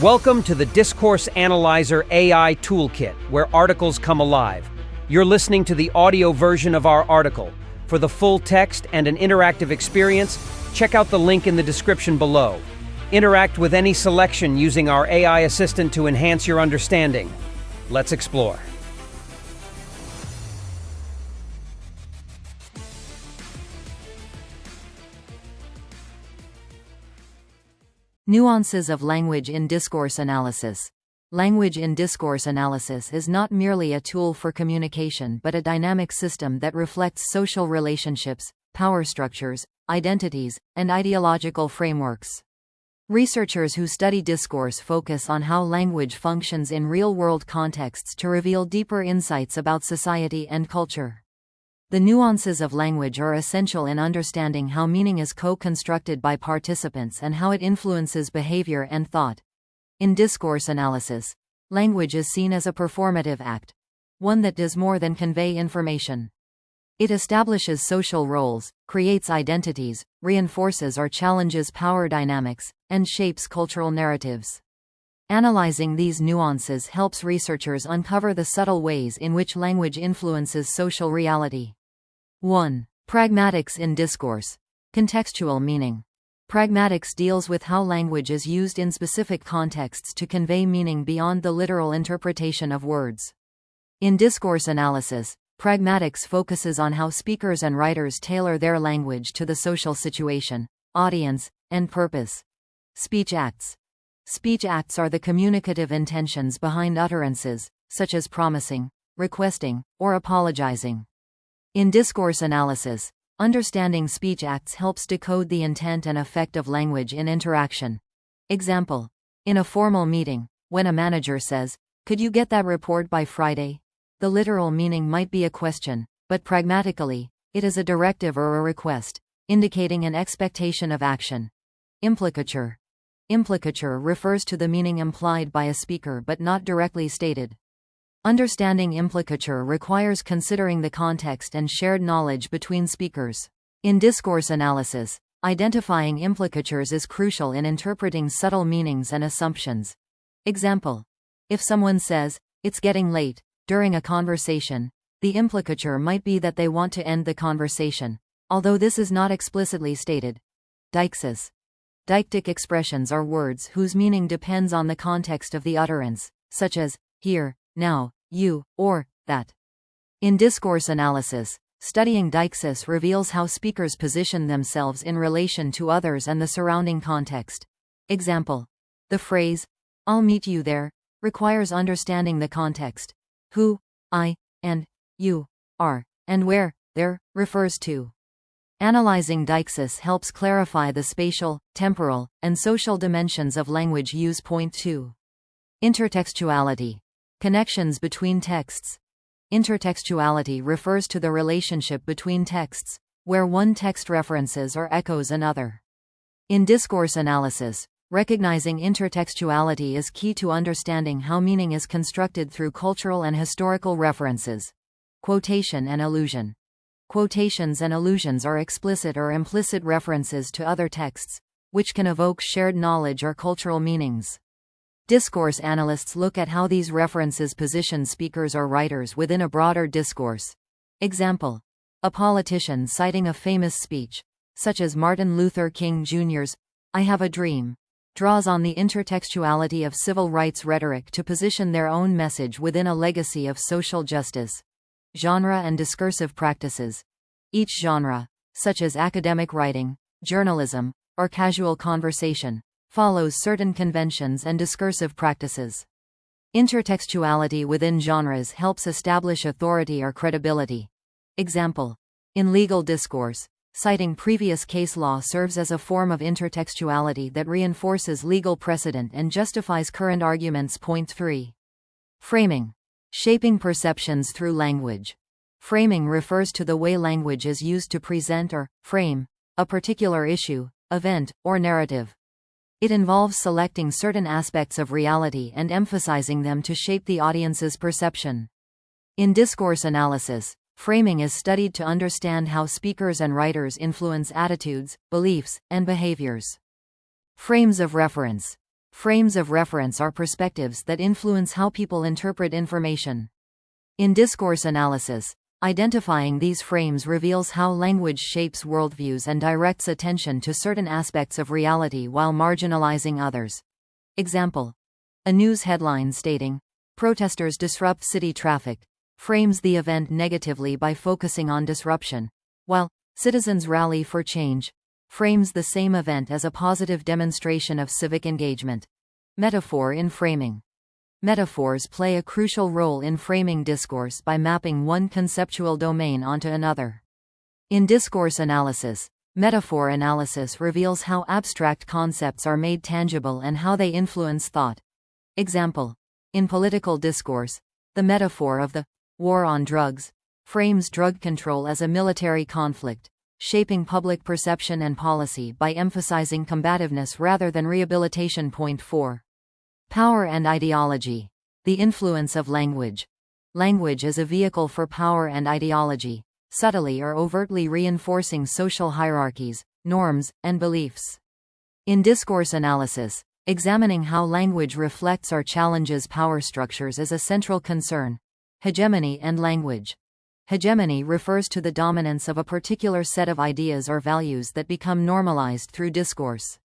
Welcome to the Discourse Analyzer AI Toolkit, where articles come alive. You're listening to the audio version of our article. For the full text and an interactive experience, check out the link in the description below. Interact with any selection using our AI assistant to enhance your understanding. Let's explore. Nuances of Language in Discourse Analysis. Language in discourse analysis is not merely a tool for communication but a dynamic system that reflects social relationships, power structures, identities, and ideological frameworks. Researchers who study discourse focus on how language functions in real-world contexts to reveal deeper insights about society and culture. The nuances of language are essential in understanding how meaning is co-constructed by participants and how it influences behavior and thought. In discourse analysis, language is seen as a performative act, one that does more than convey information. It establishes social roles, creates identities, reinforces or challenges power dynamics, and shapes cultural narratives. Analyzing these nuances helps researchers uncover the subtle ways in which language influences social reality. 1. Pragmatics in discourse. Contextual meaning. Pragmatics deals with how language is used in specific contexts to convey meaning beyond the literal interpretation of words. In discourse analysis, pragmatics focuses on how speakers and writers tailor their language to the social situation, audience, and purpose. Speech acts. Speech acts are the communicative intentions behind utterances, such as promising, requesting, or apologizing. In discourse analysis, understanding speech acts helps decode the intent and effect of language in interaction. Example: in a formal meeting, when a manager says, "Could you get that report by Friday?" the literal meaning might be a question, but pragmatically, it is a directive or a request, indicating an expectation of action. Implicature. Implicature refers to the meaning implied by a speaker but not directly stated. Understanding implicature requires considering the context and shared knowledge between speakers. In discourse analysis, identifying implicatures is crucial in interpreting subtle meanings and assumptions. Example: if someone says, "It's getting late," during a conversation, the implicature might be that they want to end the conversation, although this is not explicitly stated. Deixis. Deictic expressions are words whose meaning depends on the context of the utterance, such as here, now, you, or that. In discourse analysis, studying deixis reveals how speakers position themselves in relation to others and the surrounding context. Example: the phrase, "I'll meet you there," requires understanding the context. Who, I, and you are, and where there refers to. Analyzing deixis helps clarify the spatial, temporal, and social dimensions of language use. Point 2. Intertextuality. Connections between texts. Intertextuality refers to the relationship between texts, where one text references or echoes another. In discourse analysis, recognizing intertextuality is key to understanding how meaning is constructed through cultural and historical references. Quotation and allusion. Quotations and allusions are explicit or implicit references to other texts, which can evoke shared knowledge or cultural meanings. Discourse analysts look at how these references position speakers or writers within a broader discourse. Example: a politician citing a famous speech, such as Martin Luther King Jr.'s "I Have a Dream," draws on the intertextuality of civil rights rhetoric to position their own message within a legacy of social justice. Genre and discursive practices. Each genre, such as academic writing, journalism, or casual conversation, follows certain conventions and discursive practices. Intertextuality within genres helps establish authority or credibility. Example: in legal discourse, citing previous case law serves as a form of intertextuality that reinforces legal precedent and justifies current arguments. Point 3. Framing. Shaping perceptions through language. Framing refers to the way language is used to present or frame a particular issue, event, or narrative. It involves selecting certain aspects of reality and emphasizing them to shape the audience's perception. In discourse analysis, framing is studied to understand how speakers and writers influence attitudes, beliefs, and behaviors. Frames of reference. Frames of reference are perspectives that influence how people interpret information. In discourse analysis, identifying these frames reveals how language shapes worldviews and directs attention to certain aspects of reality while marginalizing others. Example: a news headline stating, "Protesters disrupt city traffic," frames the event negatively by focusing on disruption, while "Citizens rally for change" frames the same event as a positive demonstration of civic engagement. Metaphor in framing. Metaphors play a crucial role in framing discourse by mapping one conceptual domain onto another. In discourse analysis, metaphor analysis reveals how abstract concepts are made tangible and how they influence thought. Example: in political discourse, the metaphor of the war on drugs frames drug control as a military conflict, shaping public perception and policy by emphasizing combativeness rather than rehabilitation. Point 4. Power and ideology. The influence of language. Language is a vehicle for power and ideology, subtly or overtly reinforcing social hierarchies, norms, and beliefs. In discourse analysis, examining how language reflects or challenges power structures is a central concern. Hegemony and language. Hegemony refers to the dominance of a particular set of ideas or values that become normalized through discourse.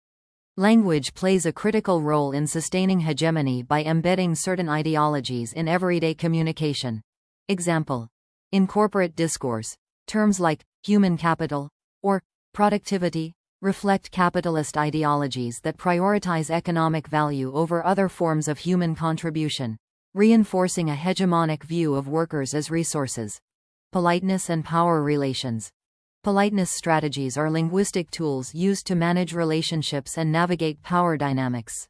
Language plays a critical role in sustaining hegemony by embedding certain ideologies in everyday communication. Example: in corporate discourse, terms like human capital or productivity reflect capitalist ideologies that prioritize economic value over other forms of human contribution, reinforcing a hegemonic view of workers as resources. Politeness and power relations. Politeness strategies are linguistic tools used to manage relationships and navigate power dynamics.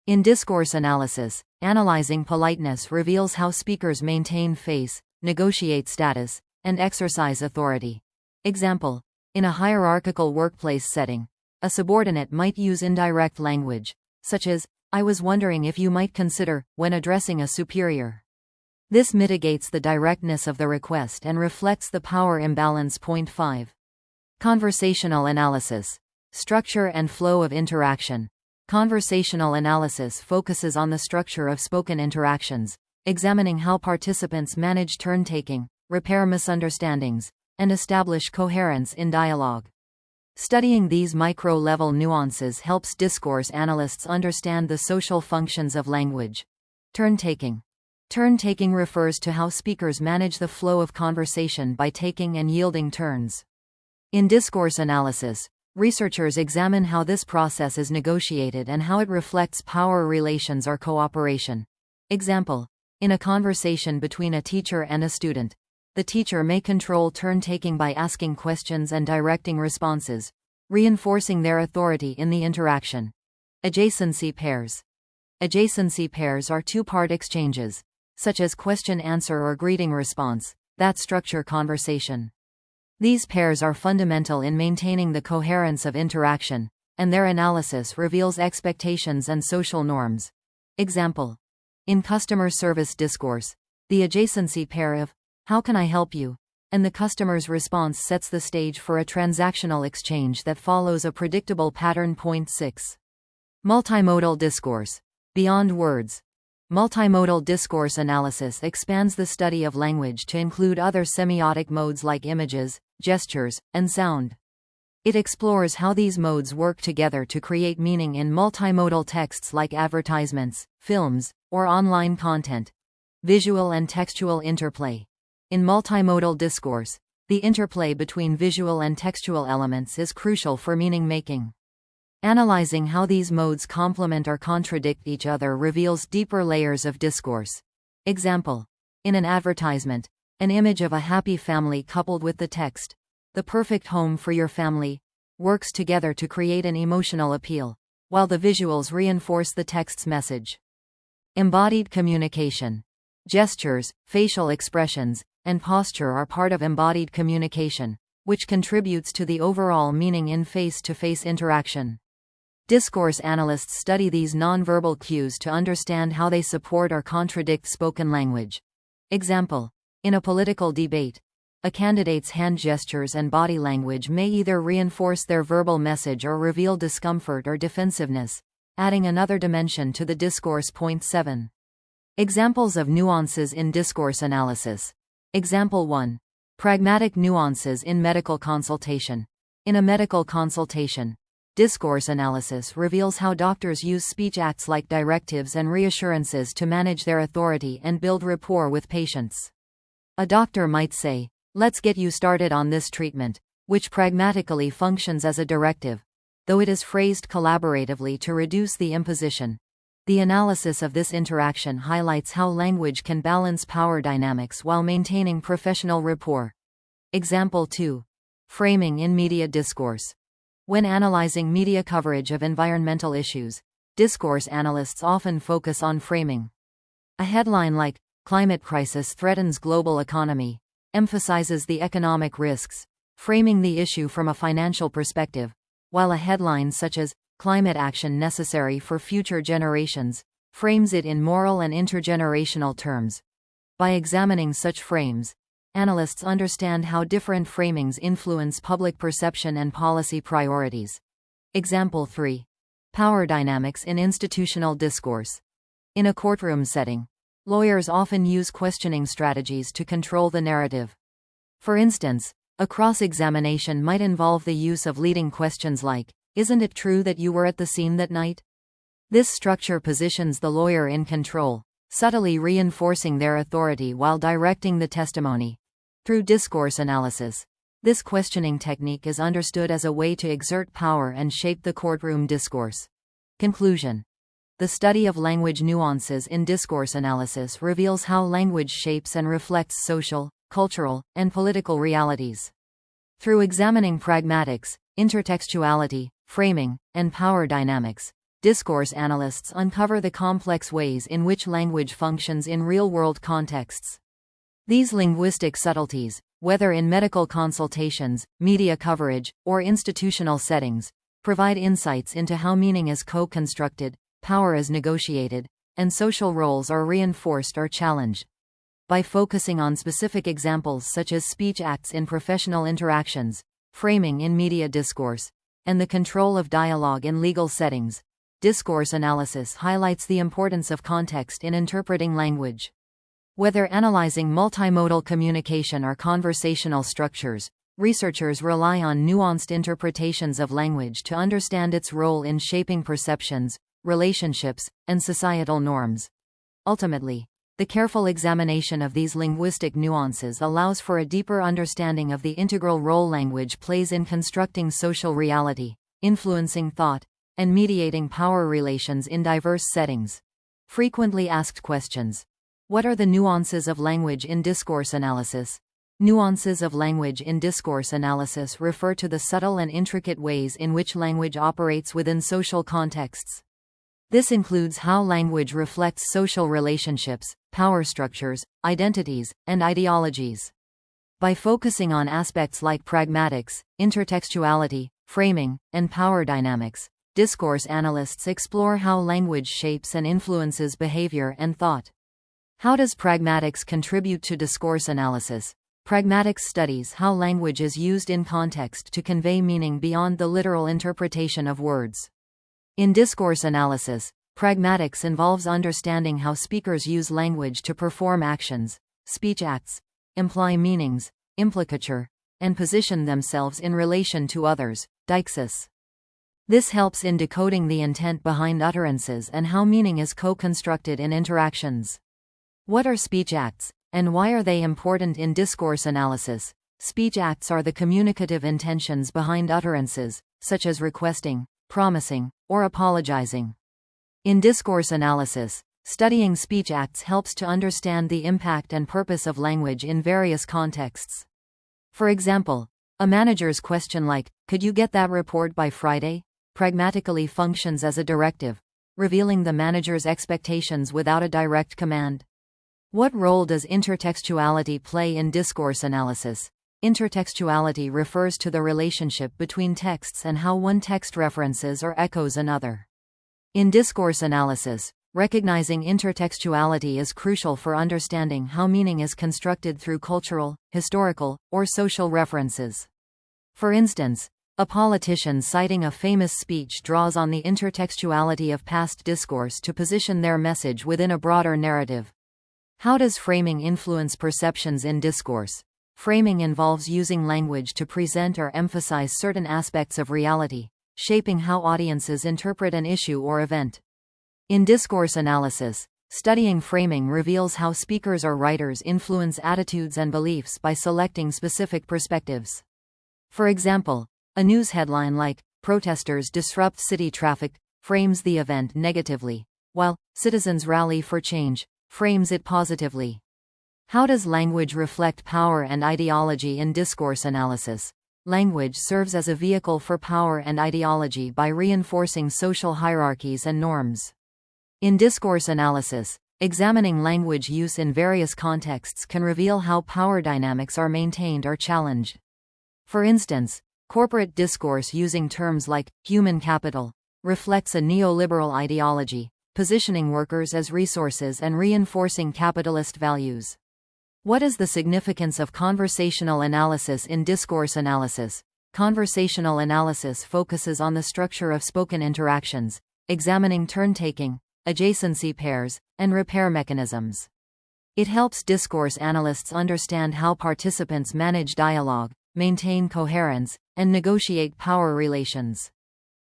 In discourse analysis, analyzing politeness reveals how speakers maintain face, negotiate status, and exercise authority. Example: in a hierarchical workplace setting, a subordinate might use indirect language, such as, "I was wondering if you might consider," when addressing a superior. This mitigates the directness of the request and reflects the power imbalance. Point 5. Conversational analysis. Structure and flow of interaction. Conversational analysis focuses on the structure of spoken interactions, examining how participants manage turn-taking, repair misunderstandings, and establish coherence in dialogue. Studying these micro-level nuances helps discourse analysts understand the social functions of language. Turn-taking. Turn-taking refers to how speakers manage the flow of conversation by taking and yielding turns. In discourse analysis, researchers examine how this process is negotiated and how it reflects power relations or cooperation. Example: in a conversation between a teacher and a student, the teacher may control turn-taking by asking questions and directing responses, reinforcing their authority in the interaction. Adjacency pairs. Adjacency pairs are two-part exchanges, such as question-answer or greeting-response, that structure conversation. These pairs are fundamental in maintaining the coherence of interaction, and their analysis reveals expectations and social norms. Example: in customer service discourse, the adjacency pair of, "How can I help you?" and the customer's response sets the stage for a transactional exchange that follows a predictable pattern. Point 6. Multimodal discourse. Beyond words. Multimodal discourse analysis expands the study of language to include other semiotic modes like images, gestures, and sound. It explores how these modes work together to create meaning in multimodal texts like advertisements, films, or online content. Visual and textual interplay. In multimodal discourse, the interplay between visual and textual elements is crucial for meaning-making. Analyzing how these modes complement or contradict each other reveals deeper layers of discourse. Example: in an advertisement, an image of a happy family coupled with the text, "The perfect home for your family," works together to create an emotional appeal, while the visuals reinforce the text's message. Embodied communication. Gestures, facial expressions, and posture are part of embodied communication, which contributes to the overall meaning in face-to-face interaction. Discourse analysts study these nonverbal cues to understand how they support or contradict spoken language. Example: in a political debate, a candidate's hand gestures and body language may either reinforce their verbal message or reveal discomfort or defensiveness, adding another dimension to the discourse. Point 7. Examples of nuances in discourse analysis. Example 1. Pragmatic nuances in medical consultation. In a medical consultation, discourse analysis reveals how doctors use speech acts like directives and reassurances to manage their authority and build rapport with patients. A doctor might say, "Let's get you started on this treatment," which pragmatically functions as a directive, though it is phrased collaboratively to reduce the imposition. The analysis of this interaction highlights how language can balance power dynamics while maintaining professional rapport. Example 2. Framing in media discourse. When analyzing media coverage of environmental issues, discourse analysts often focus on framing. A headline like, "Climate crisis threatens global economy," emphasizes the economic risks, framing the issue from a financial perspective, while a headline such as, "Climate action necessary for future generations," frames it in moral and intergenerational terms. By examining such frames, analysts understand how different framings influence public perception and policy priorities. Example 3. Power dynamics in institutional discourse. In a courtroom setting, lawyers often use questioning strategies to control the narrative. For instance, a cross-examination might involve the use of leading questions like, "Isn't it true that you were at the scene that night?" This structure positions the lawyer in control, subtly reinforcing their authority while directing the testimony. Through discourse analysis, this questioning technique is understood as a way to exert power and shape the courtroom discourse. Conclusion. The study of language nuances in discourse analysis reveals how language shapes and reflects social, cultural, and political realities. Through examining pragmatics, intertextuality, framing, and power dynamics, discourse analysts uncover the complex ways in which language functions in real-world contexts. These linguistic subtleties, whether in medical consultations, media coverage, or institutional settings, provide insights into how meaning is co-constructed, power is negotiated, and social roles are reinforced or challenged. By focusing on specific examples such as speech acts in professional interactions, framing in media discourse, and the control of dialogue in legal settings, discourse analysis highlights the importance of context in interpreting language. Whether analyzing multimodal communication or conversational structures, researchers rely on nuanced interpretations of language to understand its role in shaping perceptions, relationships, and societal norms. Ultimately, the careful examination of these linguistic nuances allows for a deeper understanding of the integral role language plays in constructing social reality, influencing thought, and mediating power relations in diverse settings. Frequently asked questions. What are the nuances of language in discourse analysis? Nuances of language in discourse analysis refer to the subtle and intricate ways in which language operates within social contexts. This includes how language reflects social relationships, power structures, identities, and ideologies. By focusing on aspects like pragmatics, intertextuality, framing, and power dynamics, discourse analysts explore how language shapes and influences behavior and thought. How does pragmatics contribute to discourse analysis? Pragmatics studies how language is used in context to convey meaning beyond the literal interpretation of words. In discourse analysis, pragmatics involves understanding how speakers use language to perform actions, speech acts, imply meanings, implicature, and position themselves in relation to others, deixis. This helps in decoding the intent behind utterances and how meaning is co-constructed in interactions. What are speech acts, and why are they important in discourse analysis? Speech acts are the communicative intentions behind utterances, such as requesting, promising, or apologizing. In discourse analysis, studying speech acts helps to understand the impact and purpose of language in various contexts. For example, a manager's question like, "Could you get that report by Friday?" pragmatically functions as a directive, revealing the manager's expectations without a direct command. What role does intertextuality play in discourse analysis? Intertextuality refers to the relationship between texts and how one text references or echoes another. In discourse analysis, recognizing intertextuality is crucial for understanding how meaning is constructed through cultural, historical, or social references. For instance, A politician citing a famous speech draws on the intertextuality of past discourse to position their message within a broader narrative. How does framing influence perceptions in discourse? Framing involves using language to present or emphasize certain aspects of reality, shaping how audiences interpret an issue or event. In discourse analysis, studying framing reveals how speakers or writers influence attitudes and beliefs by selecting specific perspectives. For example, a news headline like, "Protesters Disrupt City Traffic," frames the event negatively, while, "Citizens Rally for Change," frames it positively. How does language reflect power and ideology in discourse analysis? Language serves as a vehicle for power and ideology by reinforcing social hierarchies and norms. In discourse analysis, examining language use in various contexts can reveal how power dynamics are maintained or challenged. For instance, corporate discourse using terms like human capital reflects a neoliberal ideology, positioning workers as resources and reinforcing capitalist values. What is the significance of conversational analysis in discourse analysis? Conversational analysis focuses on the structure of spoken interactions, examining turn-taking, adjacency pairs, and repair mechanisms. It helps discourse analysts understand how participants manage dialogue, maintain coherence, and negotiate power relations.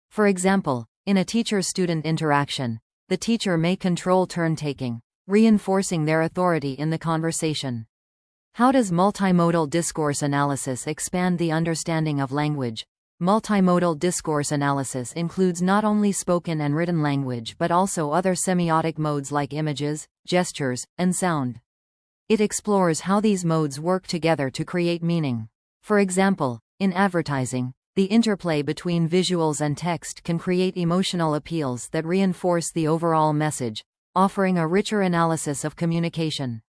For example, in a teacher-student interaction, the teacher may control turn-taking, reinforcing their authority in the conversation. How does multimodal discourse analysis expand the understanding of language? Multimodal discourse analysis includes not only spoken and written language but also other semiotic modes like images, gestures, and sound. It explores how these modes work together to create meaning. For example, in advertising, the interplay between visuals and text can create emotional appeals that reinforce the overall message, offering a richer analysis of communication.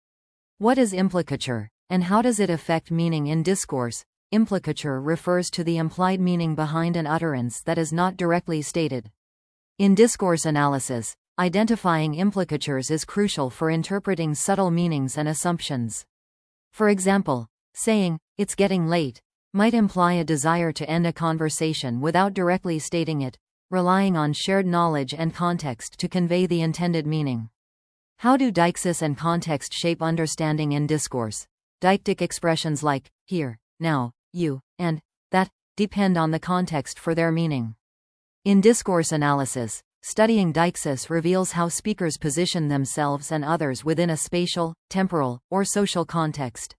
What is implicature, and how does it affect meaning in discourse? Implicature refers to the implied meaning behind an utterance that is not directly stated. In discourse analysis, identifying implicatures is crucial for interpreting subtle meanings and assumptions. For example, saying, "It's getting late," might imply a desire to end a conversation without directly stating it, relying on shared knowledge and context to convey the intended meaning. How do deixis and context shape understanding in discourse? Deictic expressions like here, now, you, and that depend on the context for their meaning. In discourse analysis, studying deixis reveals how speakers position themselves and others within a spatial, temporal, or social context.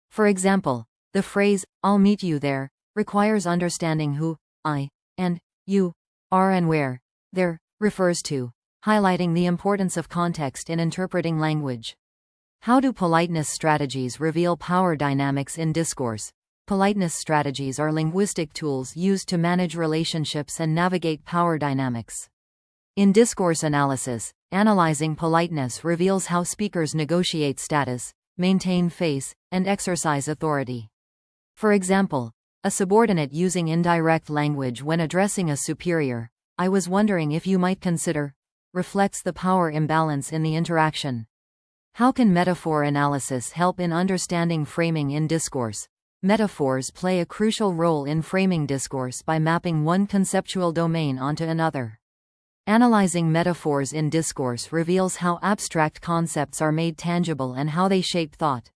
For example, the phrase, "I'll meet you there," requires understanding who I and you are and where there refers to, highlighting the importance of context in interpreting language. How do politeness strategies reveal power dynamics in discourse? Politeness strategies are linguistic tools used to manage relationships and navigate power dynamics. In discourse analysis, analyzing politeness reveals how speakers negotiate status, maintain face, and exercise authority. For example, a subordinate using indirect language when addressing a superior, "I was wondering if you might consider," reflects the power imbalance in the interaction. How can metaphor analysis help in understanding framing in discourse? Metaphors play a crucial role in framing discourse by mapping one conceptual domain onto another. Analyzing metaphors in discourse reveals how abstract concepts are made tangible and how they shape thought.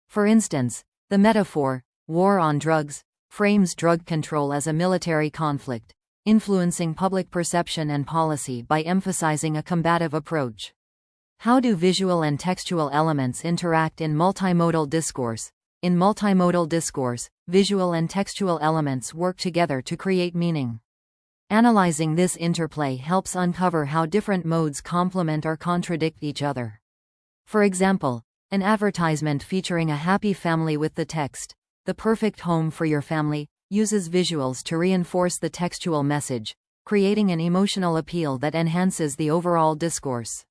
For instance, the metaphor, "war on drugs," frames drug control as a military conflict, influencing public perception and policy by emphasizing a combative approach. How do visual and textual elements interact in multimodal discourse? In multimodal discourse, visual and textual elements work together to create meaning. Analyzing this interplay helps uncover how different modes complement or contradict each other. For example, an advertisement featuring a happy family with the text, "The perfect home for your family," uses visuals to reinforce the textual message, creating an emotional appeal that enhances the overall discourse.